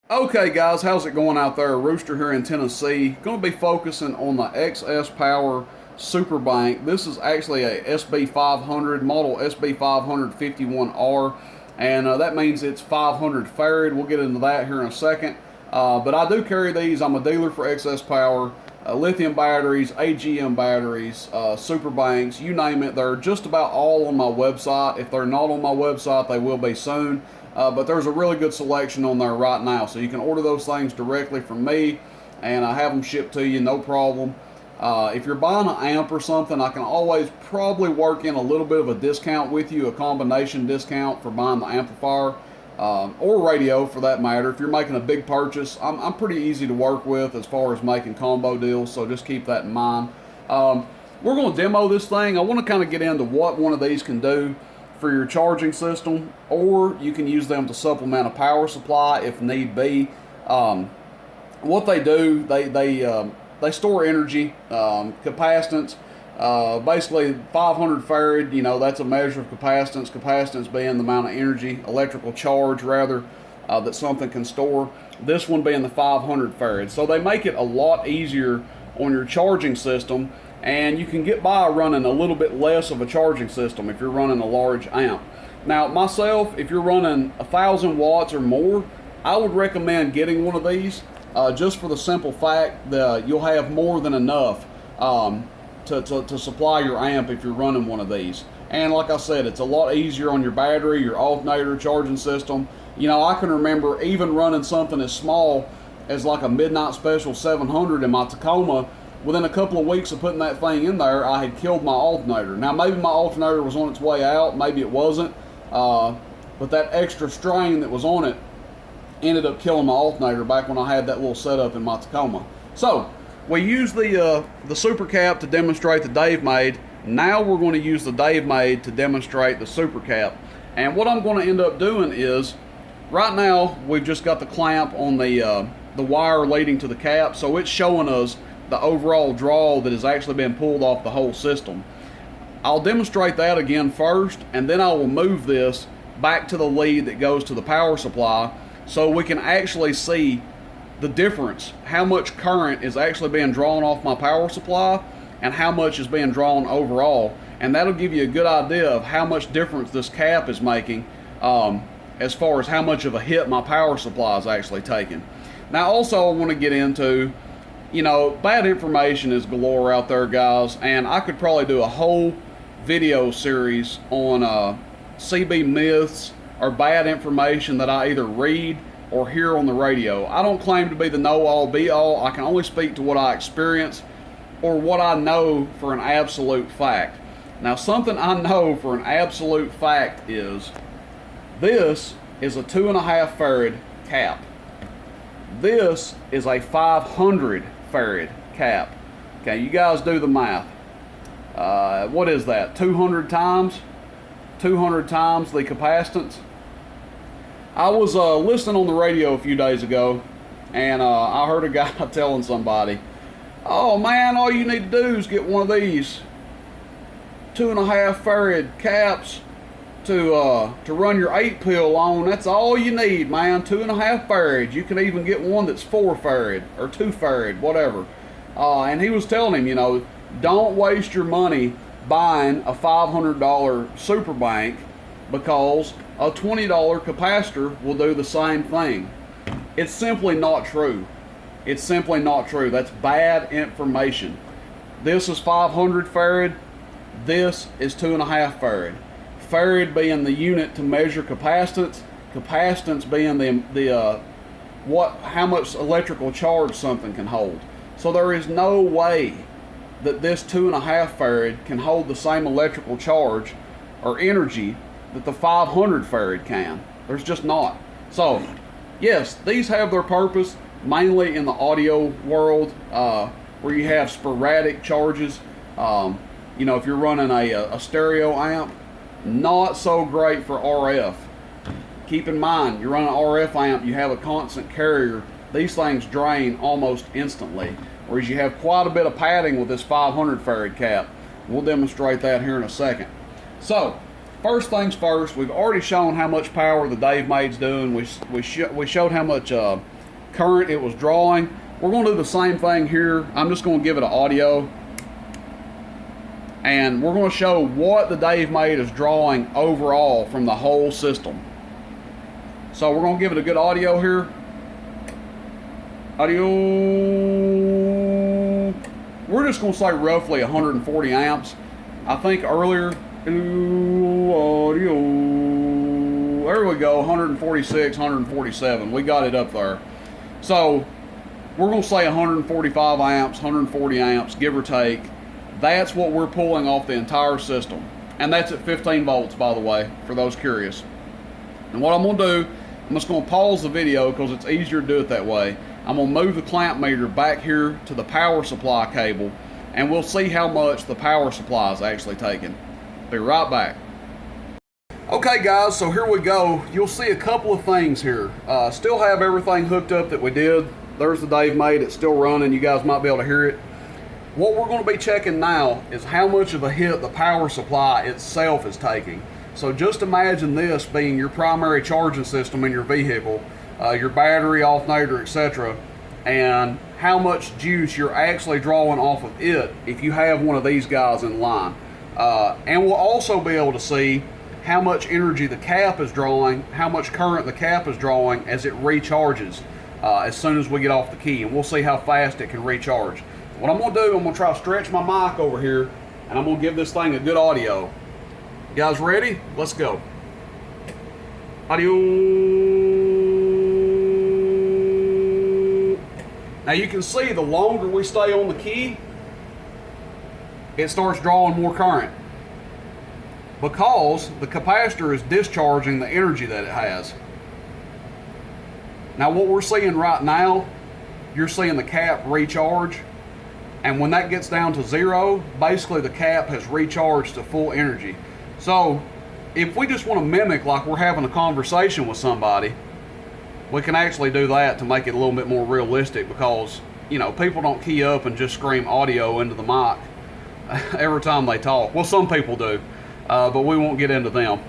Okay guys, how's it going out there? Rooster here in Tennessee. Going to be focusing on the XS Power Superbank. This is actually a SB500, model SB551R, and that means it's 500 farad. We'll get into that here in a second. But I do carry these. I'm a dealer for XS Power. Lithium batteries, AGM batteries, Superbanks, you name it. They're just about all on my website. If they're not on my website, they will be soon. But there's a really good selection on there right now. So you can order those things directly from me, and I have them shipped to you, no problem. If you're buying an amp or something, I can always probably work in a little bit of a discount with you, a combination discount for buying the amplifier. Or radio for that matter. If you're making a big purchase, I'm pretty easy to work with as far as making combo deals, so just keep that in mind. We're going to demo this thing. I want to kind of get into what one of these can do for your charging system, or you can use them to supplement a power supply if need be. What they do, they store energy, capacitance. Basically 500 farad, you know, that's a measure of capacitance. Capacitance being the amount of energy, electrical charge rather, that something can store. This one being the 500 farad. So they make it a lot easier on your charging system, and you can get by running a little bit less of a charging system if you're running a large amp. Now myself, if you're running 1,000 watts or more, I would recommend getting one of these, just for the simple fact that you'll have more than enough to supply your amp if you're running one of these. And like I said, it's a lot easier on your battery, your alternator, charging system. You know, I can remember even running something as small as like a Midnight Special 700 in my Tacoma. Within a couple of weeks of putting that thing in there, I had killed my alternator. Now maybe my alternator was on its way out, maybe it wasn't, but that extra strain that was on it ended up killing my alternator back when I had that little setup in my Tacoma. So we used the super cap to demonstrate the Dave made. Now we're going to use the Dave made to demonstrate the super cap. And what I'm going to end up doing is, right now we've just got the clamp on the wire leading to the cap, so it's showing us the overall draw that has actually been pulled off the whole system. I'll demonstrate that again first, and then I will move this back to the lead that goes to the power supply, so we can actually see the difference, how much current is actually being drawn off my power supply and how much is being drawn overall, and that'll give you a good idea of how much difference this cap is making, as far as how much of a hit my power supply is actually taking. Now also I want to get into, you know, bad information is galore out there, guys, and I could probably do a whole video series on CB myths or bad information that I either read or hear on the radio. I don't claim to be the know-all be-all. I can only speak to what I experience or what I know for an absolute fact. Now something I know for an absolute fact is this is a 2.5 farad cap. This is a 500 farad cap. Okay, you guys do the math. What is that? 200 times? 200 times the capacitance? I was listening on the radio a few days ago, and I heard a guy telling somebody, "Oh man, all you need to do is get one of these 2.5 farad caps to run your 8-pill on. That's all you need, man. 2.5 farad. You can even get one that's 4 farad or 2 farad, whatever." And he was telling him, you know, don't waste your money buying a $500 Superbank, because a $20 capacitor will do the same thing. It's simply not true. It's simply not true. That's bad information. This is 500 farad. This is 2.5 farad. Farad being the unit to measure capacitance. Capacitance being how much electrical charge something can hold. So there is no way that this 2.5 farad can hold the same electrical charge or energy that the 500 farad can. There's just not. So yes, these have their purpose mainly in the audio world, where you have sporadic charges. You know, if you're running a stereo amp, not so great for RF. Keep in mind, you're running an RF amp, you have a constant carrier, these things drain almost instantly, whereas you have quite a bit of padding with this 500 farad cap. We'll demonstrate that here in a second. So first things first, we've already shown how much power the Dave Made's doing. We showed how much current it was drawing. We're going to do the same thing here. I'm just going to give it an audio. And we're going to show what the Dave made is drawing overall from the whole system. So we're going to give it a good audio here. Audio. We're just going to say roughly 140 amps. I think earlier, audio. There we go, 146, 147. We got it up there. So we're going to say 145 amps, 140 amps, give or take. That's what we're pulling off the entire system. And that's at 15 volts, by the way, for those curious. And what I'm going to do, I'm just going to pause the video because it's easier to do it that way. I'm going to move the clamp meter back here to the power supply cable, and we'll see how much the power supply is actually taking. Be right back. Okay guys, so here we go. You'll see a couple of things here. Still have everything hooked up that we did. There's the Dave made, it's still running. You guys might be able to hear it. What we're going to be checking now is how much of a hit the power supply itself is taking. So just imagine this being your primary charging system in your vehicle, your battery, alternator, etc., and how much juice you're actually drawing off of it if you have one of these guys in line. And we'll also be able to see how much energy the cap is drawing, how much current the cap is drawing as it recharges as soon as we get off the key, and we'll see how fast it can recharge. What I'm going to do, I'm going to try to stretch my mic over here, and I'm going to give this thing a good audio. You guys ready? Let's go. Audio. Now you can see the longer we stay on the key, it starts drawing more current because the capacitor is discharging the energy that it has. Now what we're seeing right now, you're seeing the cap recharge. And when that gets down to zero, basically the cap has recharged to full energy. So if we just want to mimic like we're having a conversation with somebody, we can actually do that to make it a little bit more realistic, because, you know, people don't key up and just scream audio into the mic every time they talk. Well, some people do, but we won't get into them.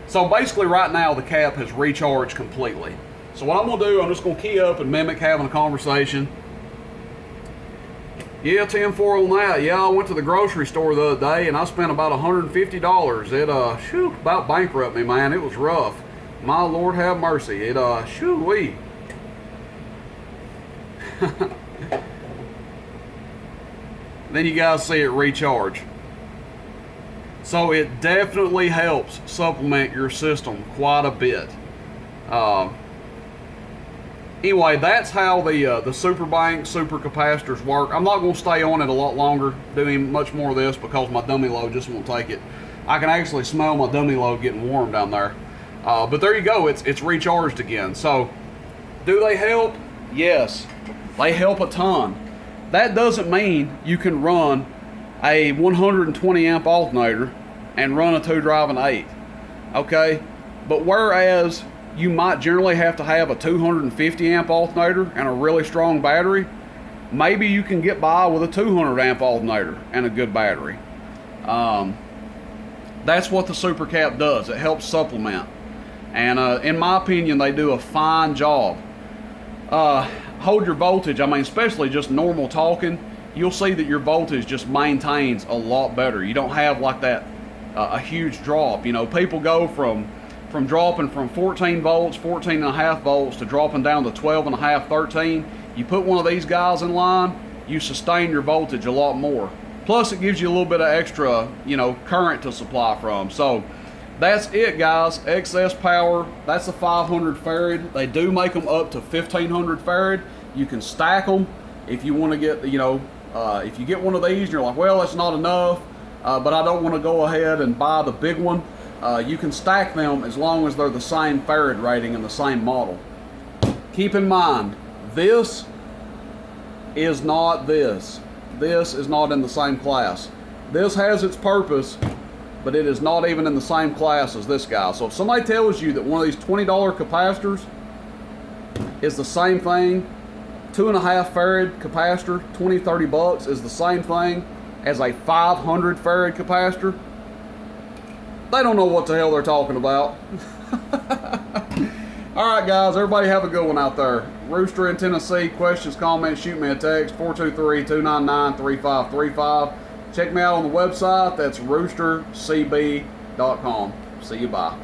So basically right now the cap has recharged completely. So what I'm going to do, I'm just going to key up and mimic having a conversation. Yeah, 10-4 on that. Yeah, I went to the grocery store the other day and I spent about $150. It, about bankrupt me, man. It was rough. My Lord have mercy. It, shoo-wee. Then you guys see it recharge. So it definitely helps supplement your system quite a bit. Anyway, that's how the Superbank super capacitors work. I'm not going to stay on it a lot longer doing much more of this because my dummy load just won't take it. I can actually smell my dummy load getting warm down there. But there you go, it's recharged again. So, do they help? Yes, they help a ton. That doesn't mean you can run a 120 amp alternator and run a 2-drive and 8. Okay? But whereas you might generally have to have a 250 amp alternator and a really strong battery, maybe you can get by with a 200 amp alternator and a good battery. That's what the Super Cap does. It helps supplement. And in my opinion, they do a fine job. Hold your voltage, I mean, especially just normal talking, you'll see that your voltage just maintains a lot better. You don't have like that a huge drop. You know, people go from dropping from 14 volts, 14.5 volts to dropping down to 12.5, 13. You put one of these guys in line, you sustain your voltage a lot more. Plus it gives you a little bit of extra, you know, current to supply from. So that's it, guys. Excess power, that's a 500 farad. They do make them up to 1500 farad. You can stack them if you want to get, you know, if you get one of these and you're like, well, that's not enough, but I don't want to go ahead and buy the big one. You can stack them as long as they're the same farad rating and the same model. Keep in mind, this is not this. This is not in the same class. This has its purpose, but it is not even in the same class as this guy. So if somebody tells you that one of these $20 capacitors is the same thing, 2.5 farad capacitor, 20, 30 bucks is the same thing as a 500 farad capacitor, they don't know what the hell they're talking about. All right, guys, everybody have a good one out there. Rooster in Tennessee, questions, comments, shoot me a text, 423-299-3535. Check me out on the website. That's roostercb.com. See you, bye.